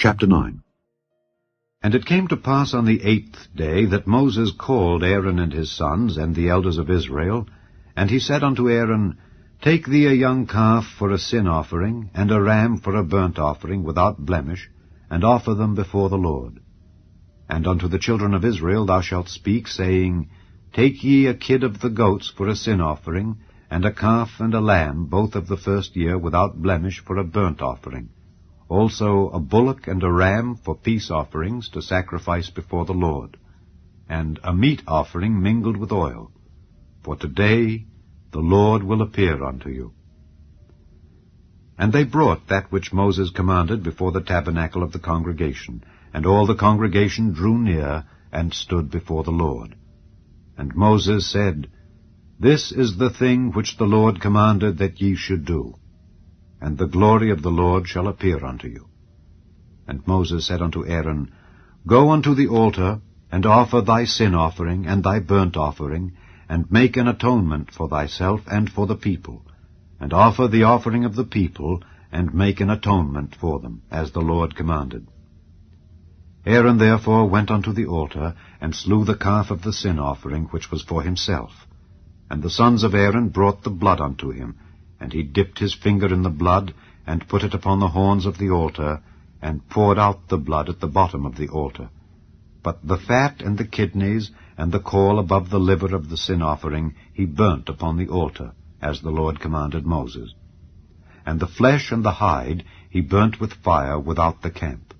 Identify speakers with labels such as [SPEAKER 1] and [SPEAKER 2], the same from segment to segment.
[SPEAKER 1] Chapter 9. And it came to pass on the 8th day that Moses called Aaron and his sons and the elders of Israel, and he said unto Aaron, Take thee a young calf for a sin offering, and a ram for a burnt offering without blemish, and offer them before the Lord. And unto the children of Israel thou shalt speak, saying, Take ye a kid of the goats for a sin offering, and a calf and a lamb, both of the first year, without blemish, for a burnt offering. Also a bullock and a ram for peace offerings to sacrifice before the Lord, and a meat offering mingled with oil. For today the Lord will appear unto you. And they brought that which Moses commanded before the tabernacle of the congregation, and all the congregation drew near and stood before the Lord. And Moses said, This is the thing which the Lord commanded that ye should do, and the glory of the Lord shall appear unto you. And Moses said unto Aaron, Go unto the altar, and offer thy sin offering and thy burnt offering, and make an atonement for thyself and for the people, and offer the offering of the people, and make an atonement for them, as the Lord commanded. Aaron therefore went unto the altar, and slew the calf of the sin offering, which was for himself. And the sons of Aaron brought the blood unto him, and he dipped his finger in the blood, and put it upon the horns of the altar, and poured out the blood at the bottom of the altar. But the fat and the kidneys, and the caul above the liver of the sin offering, he burnt upon the altar, as the Lord commanded Moses. And the flesh and the hide he burnt with fire without the camp.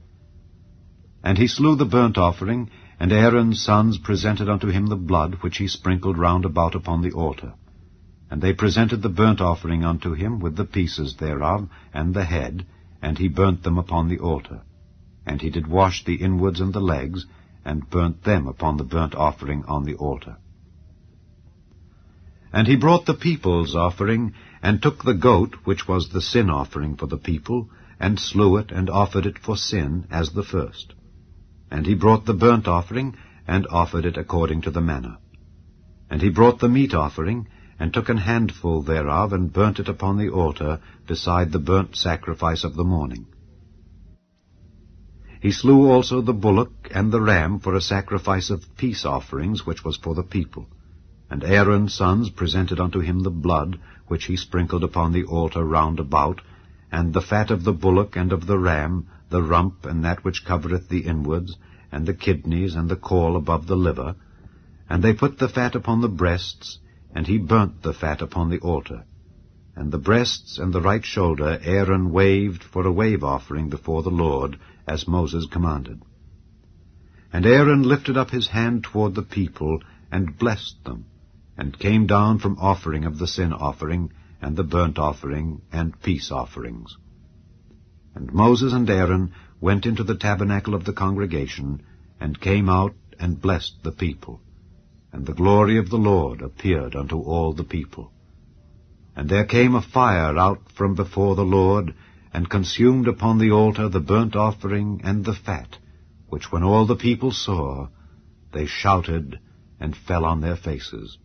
[SPEAKER 1] And he slew the burnt offering, and Aaron's sons presented unto him the blood which he sprinkled round about upon the altar. And they presented the burnt offering unto him with the pieces thereof, and the head, and he burnt them upon the altar. And he did wash the inwards and the legs, and burnt them upon the burnt offering on the altar. And he brought the people's offering, and took the goat, which was the sin offering for the people, and slew it, and offered it for sin, as the first. And he brought the burnt offering, and offered it according to the manner. And he brought the meat offering, and took an handful thereof, and burnt it upon the altar, beside the burnt sacrifice of the morning. He slew also the bullock and the ram for a sacrifice of peace offerings, which was for the people. And Aaron's sons presented unto him the blood, which he sprinkled upon the altar round about, and the fat of the bullock and of the ram, the rump and that which covereth the inwards, and the kidneys and the caul above the liver. And they put the fat upon the breasts, and he burnt the fat upon the altar. And the breasts and the right shoulder Aaron waved for a wave offering before the Lord, as Moses commanded. And Aaron lifted up his hand toward the people, and blessed them, and came down from offering of the sin offering, and the burnt offering, and peace offerings. And Moses and Aaron went into the tabernacle of the congregation, and came out and blessed the people. And the glory of the Lord appeared unto all the people. And there came a fire out from before the Lord, and consumed upon the altar the burnt offering and the fat, which when all the people saw, they shouted and fell on their faces.